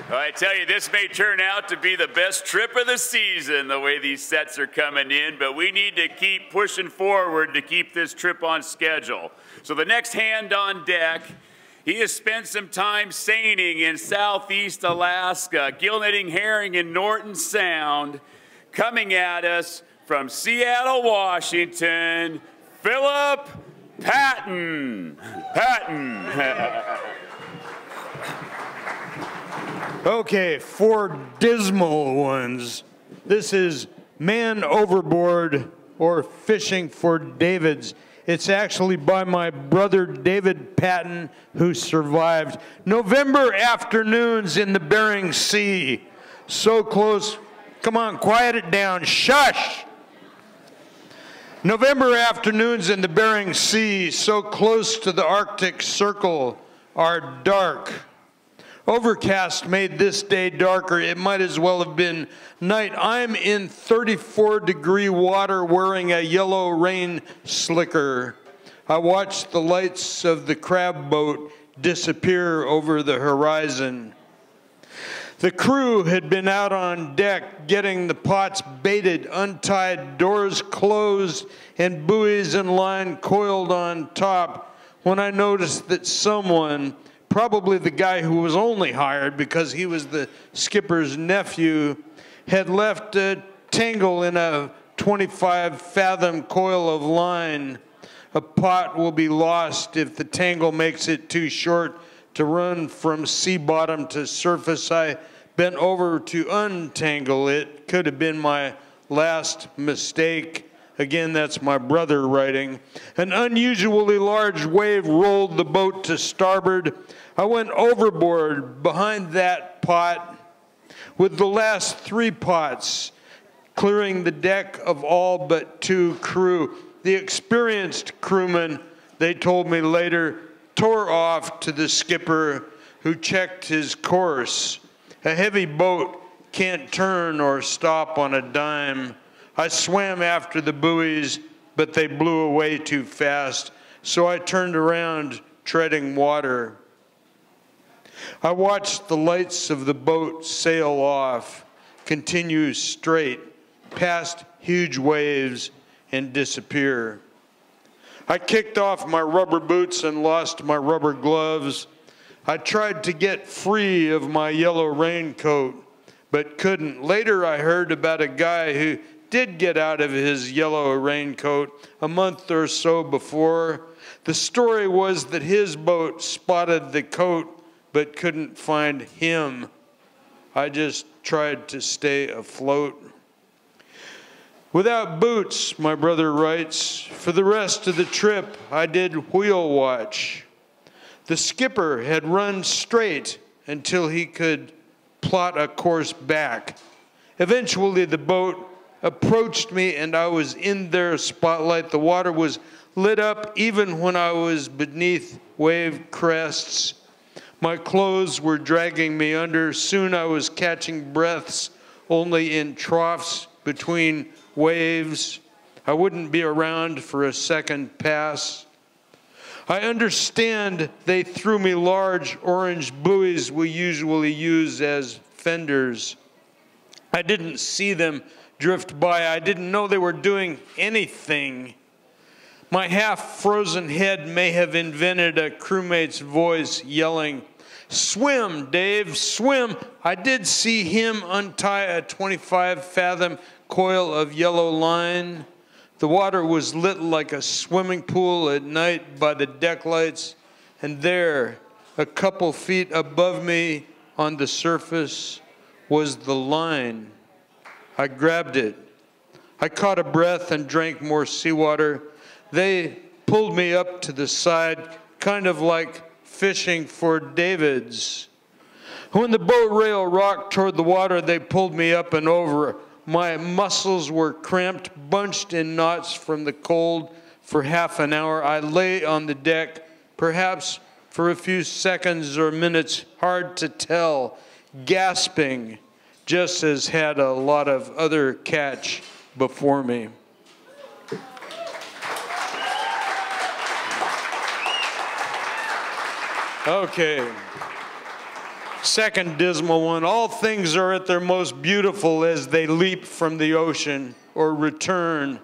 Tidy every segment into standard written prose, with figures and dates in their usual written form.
I tell you, this may turn out to be the best trip of the season, the way these sets are coming in, but we need to keep pushing forward to keep this trip on schedule. So the next hand on deck, he has spent some time seining in southeast Alaska, gill-netting herring in Norton Sound, coming at us from Seattle, Washington, Philip Patten. Okay, 4 dismal ones. This is Man Overboard or Fishing for Davids. It's actually by my brother David Patten, who survived. November afternoons in the Bering Sea. So close. Come on, quiet it down. Shush! November afternoons in the Bering Sea, so close to the Arctic Circle, are dark. Overcast made this day darker. It might as well have been night. I'm in 34-degree water wearing a yellow rain slicker. I watched the lights of the crab boat disappear over the horizon. The crew had been out on deck getting the pots baited, untied, doors closed, and buoys and line coiled on top when I noticed that someone, probably the guy who was only hired because he was the skipper's nephew, had left a tangle in a 25-fathom coil of line. A pot will be lost if the tangle makes it too short to run from sea bottom to surface. I bent over to untangle it. Could have been my last mistake. Again, that's my brother writing. An unusually large wave rolled the boat to starboard. I went overboard behind that pot with the last 3 pots, clearing the deck of all but 2 crew. The experienced crewman, they told me later, tore off to the skipper, who checked his course. A heavy boat can't turn or stop on a dime. I swam after the buoys, but they blew away too fast, so I turned around, treading water. I watched the lights of the boat sail off, continue straight, past huge waves, and disappear. I kicked off my rubber boots and lost my rubber gloves. I tried to get free of my yellow raincoat, but couldn't. Later I heard about a guy who did get out of his yellow raincoat a month or so before. The story was that his boat spotted the coat but couldn't find him. I just tried to stay afloat. Without boots, my brother writes, for the rest of the trip I did wheel watch. The skipper had run straight until he could plot a course back. Eventually the boat approached me and I was in their spotlight. The water was lit up even when I was beneath wave crests. My clothes were dragging me under. Soon I was catching breaths only in troughs between waves. I wouldn't be around for a second pass. I understand they threw me large orange buoys we usually use as fenders. I didn't see them drift by. I didn't know they were doing anything. My half-frozen head may have invented a crewmate's voice yelling, "Swim, Dave, swim." I did see him untie a 25-fathom coil of yellow line. The water was lit like a swimming pool at night by the deck lights, and there, a couple feet above me on the surface, was the line. I grabbed it. I caught a breath and drank more seawater. They pulled me up to the side, kind of like fishing for Davids. When the boat rail rocked toward the water, they pulled me up and over. My muscles were cramped, bunched in knots from the cold. For half an hour, I lay on the deck, perhaps for a few seconds or minutes, hard to tell, gasping, Jess has had a lot of other catch before me. Okay. Second dismal one. All things are at their most beautiful as they leap from the ocean or return,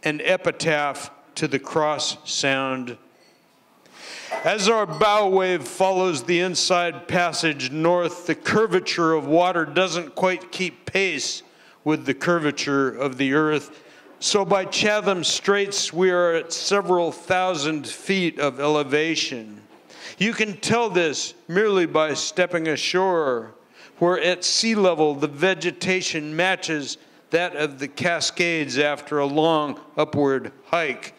an epitaph to the cross sound. As our bow wave follows the inside passage north, the curvature of water doesn't quite keep pace with the curvature of the earth. So by Chatham Straits, we are at several thousand feet of elevation. You can tell this merely by stepping ashore, where at sea level the vegetation matches that of the Cascades after a long upward hike,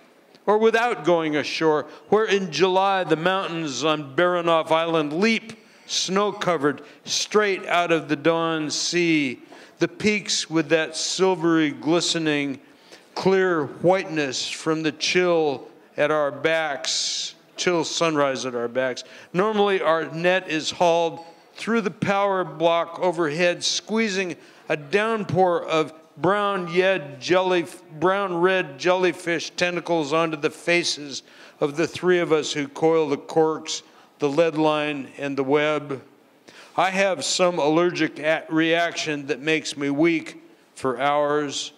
or without going ashore, where in July the mountains on Baranof Island leap, snow-covered, straight out of the dawn sea, the peaks with that silvery, glistening, clear whiteness from the chill at our backs, chill sunrise at our backs. Normally our net is hauled through the power block overhead, squeezing a downpour of brown-red jellyfish tentacles onto the faces of the three of us who coil the corks, the lead line, and the web. I have some allergic reaction that makes me weak for hours.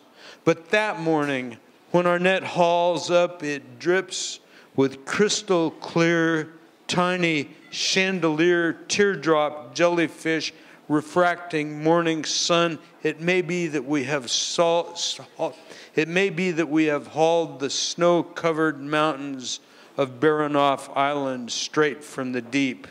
But that morning, when our net hauls up, it drips with crystal clear, tiny chandelier teardrop jellyfish refracting morning sun. It may be that we have hauled the snow-covered mountains of Baranof Island straight from the deep.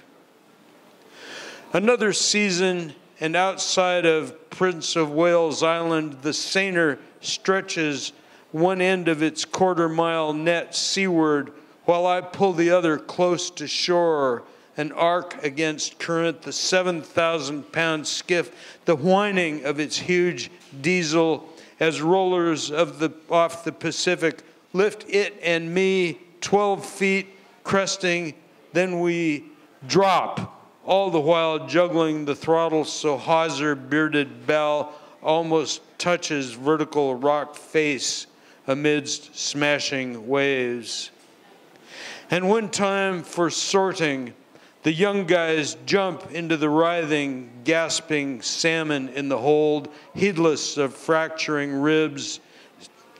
Another season, and outside of Prince of Wales Island, the seiner stretches one end of its quarter-mile net seaward, while I pull the other close to shore, an arc against current, the 7,000-pound skiff, the whining of its huge diesel as rollers off the Pacific lift it and me 12 feet, cresting, then we drop, all the while juggling the throttle so hawser-bearded bow almost touches vertical rock face amidst smashing waves. And when time for sorting, the young guys jump into the writhing, gasping salmon in the hold, heedless of fracturing ribs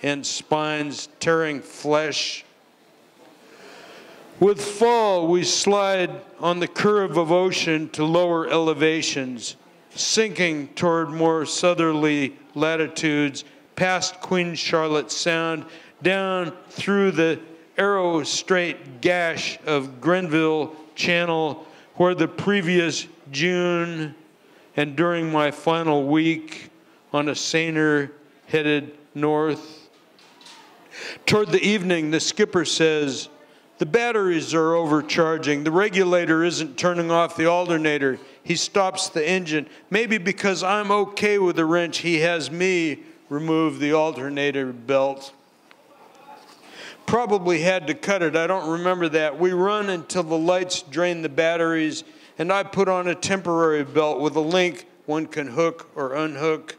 and spines, tearing flesh. With fall, we slide on the curve of ocean to lower elevations, sinking toward more southerly latitudes, past Queen Charlotte Sound, down through the arrow straight gash of Grenville Channel, where the previous June and during my final week on a seiner headed north. Toward the evening, the skipper says, "The batteries are overcharging. The regulator isn't turning off the alternator." He stops the engine. Maybe because I'm okay with the wrench, he has me remove the alternator belt. Probably had to cut it. I don't remember that. We run until the lights drain the batteries, and I put on a temporary belt with a link one can hook or unhook.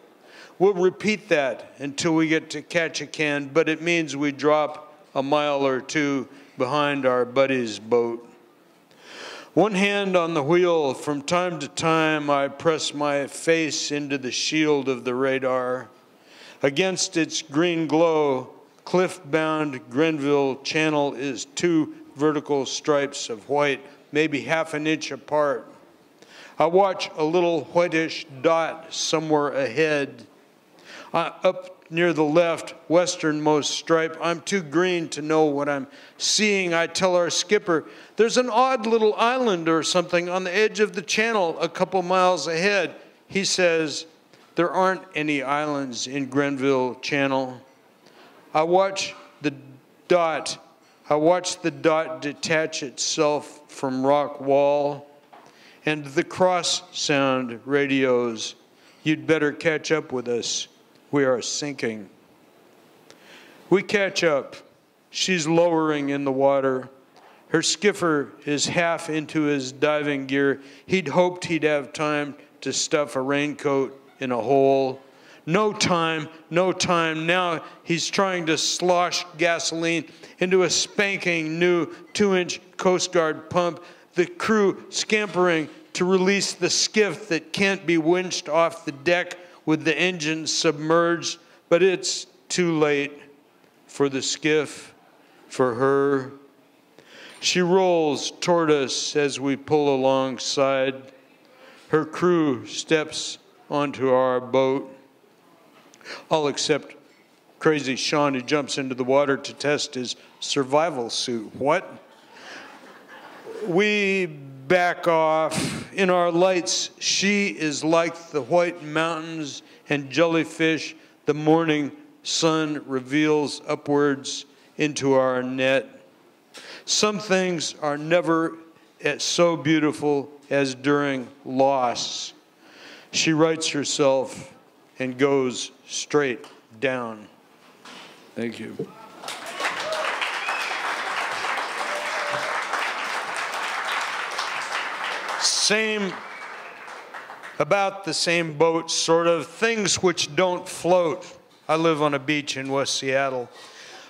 We'll repeat that until we get to Ketchikan, but it means we drop a mile or two behind our buddy's boat. One hand on the wheel, from time to time I press my face into the shield of the radar. Against its green glow, cliff-bound Grenville Channel is two vertical stripes of white, maybe half an inch apart. I watch a little whitish dot somewhere ahead. Up near the left, westernmost stripe, I'm too green to know what I'm seeing. I tell our skipper, there's an odd little island or something on the edge of the channel a couple miles ahead. He says, there aren't any islands in Grenville Channel. I watch the dot detach itself from rock wall, and the cross sound radios. You'd better catch up with us. We are sinking. We catch up. She's lowering in the water. Her skipper is half into his diving gear. He'd hoped he'd have time to stuff a raincoat in a hole. No time, no time. Now he's trying to slosh gasoline into a spanking new 2-inch Coast Guard pump. The crew scampering to release the skiff that can't be winched off the deck with the engine submerged, but it's too late for the skiff, for her. She rolls toward us as we pull alongside. Her crew steps onto our boat, all except crazy Sean, who jumps into the water to test his survival suit. What? We back off. In our lights, she is like the white mountains and jellyfish the morning sun reveals upwards into our net. Some things are never so beautiful as during loss. She rights herself and goes straight down. Thank you. About the same boat, sort of. Things which don't float. I live on a beach in West Seattle.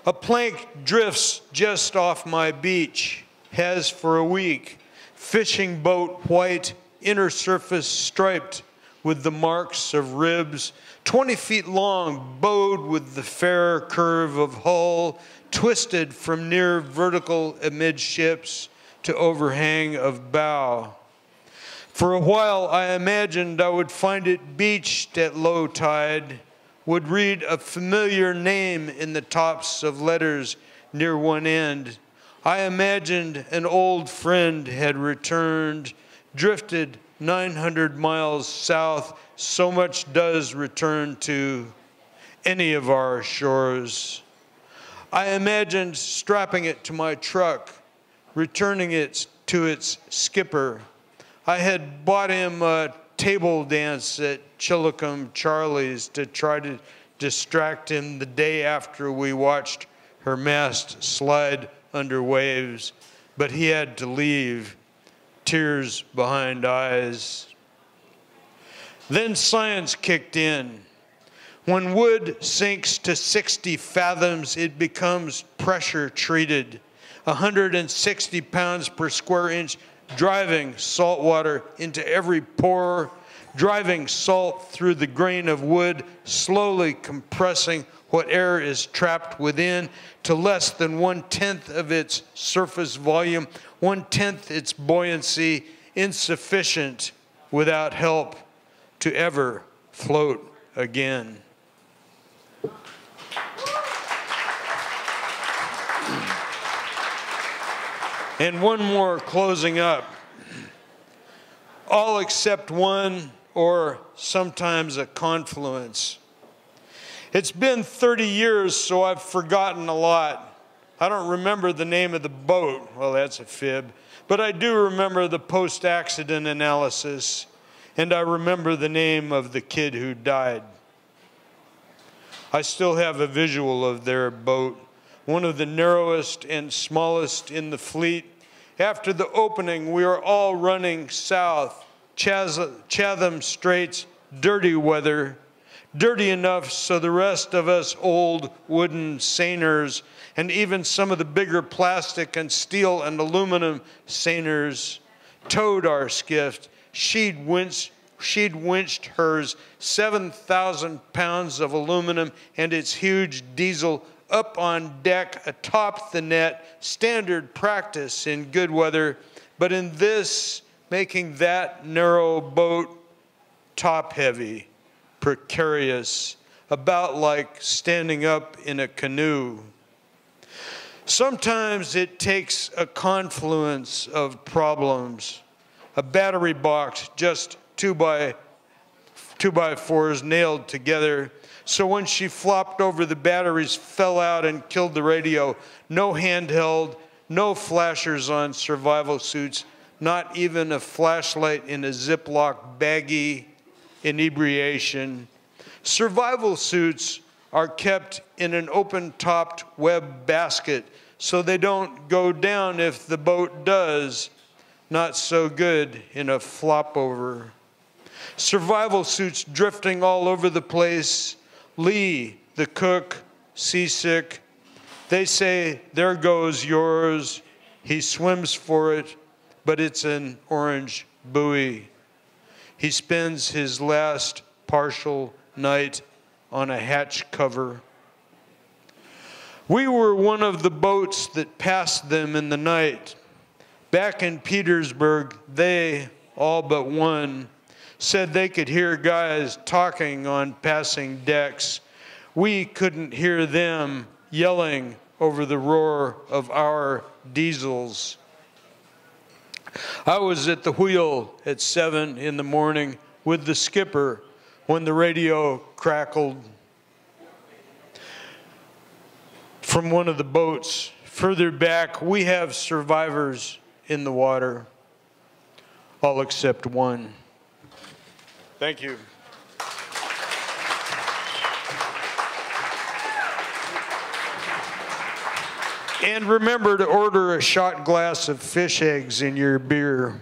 A plank drifts just off my beach, has for a week. Fishing boat white, inner surface striped with the marks of ribs. 20 feet long, bowed with the fair curve of hull, twisted from near vertical amidships to overhang of bow. For a while, I imagined I would find it beached at low tide, would read a familiar name in the tops of letters near one end. I imagined an old friend had returned, drifted 900 miles south. So much does return to any of our shores. I imagined strapping it to my truck, returning it to its skipper. I had bought him a table dance at Chillicum Charlie's to try to distract him the day after we watched her mast slide under waves, but he had to leave, tears behind eyes. Then science kicked in. When wood sinks to 60 fathoms, it becomes pressure treated. 160 pounds per square inch, driving salt water into every pore, driving salt through the grain of wood, slowly compressing what air is trapped within to less than 1/10 of its surface volume, 1/10 its buoyancy, insufficient without help to ever float again. And one more closing up. All except one, or sometimes a confluence. It's been 30 years, so I've forgotten a lot. I don't remember the name of the boat. Well, that's a fib. But I do remember the post-accident analysis, and I remember the name of the kid who died. I still have a visual of their boat, one of the narrowest and smallest in the fleet. After the opening, we are all running south, Chatham Straits, dirty weather, dirty enough so the rest of us old wooden seiners, and even some of the bigger plastic and steel and aluminum seiners, towed our skiff. She'd winched hers, 7,000 pounds of aluminum and its huge diesel up on deck atop the net, standard practice in good weather, but in this, making that narrow boat top-heavy, precarious, about like standing up in a canoe. Sometimes it takes a confluence of problems, a battery box, just 2x4s nailed together. So when she flopped over, the batteries fell out and killed the radio. No handheld, no flashers on survival suits, not even a flashlight in a Ziploc baggie, inebriation. Survival suits are kept in an open-topped web basket so they don't go down if the boat does. Not so good in a flop over. Survival suits drifting all over the place. Lee, the cook, seasick. They say, there goes yours. He swims for it, but it's an orange buoy. He spends his last partial night on a hatch cover. We were one of the boats that passed them in the night. Back in Petersburg, they, all but one, said they could hear guys talking on passing decks. We couldn't hear them yelling over the roar of our diesels. I was at the wheel at 7 in the morning with the skipper when the radio crackled from one of the boats. Further back, we have survivors in the water, all except one. Thank you. And remember to order a shot glass of fish eggs in your beer.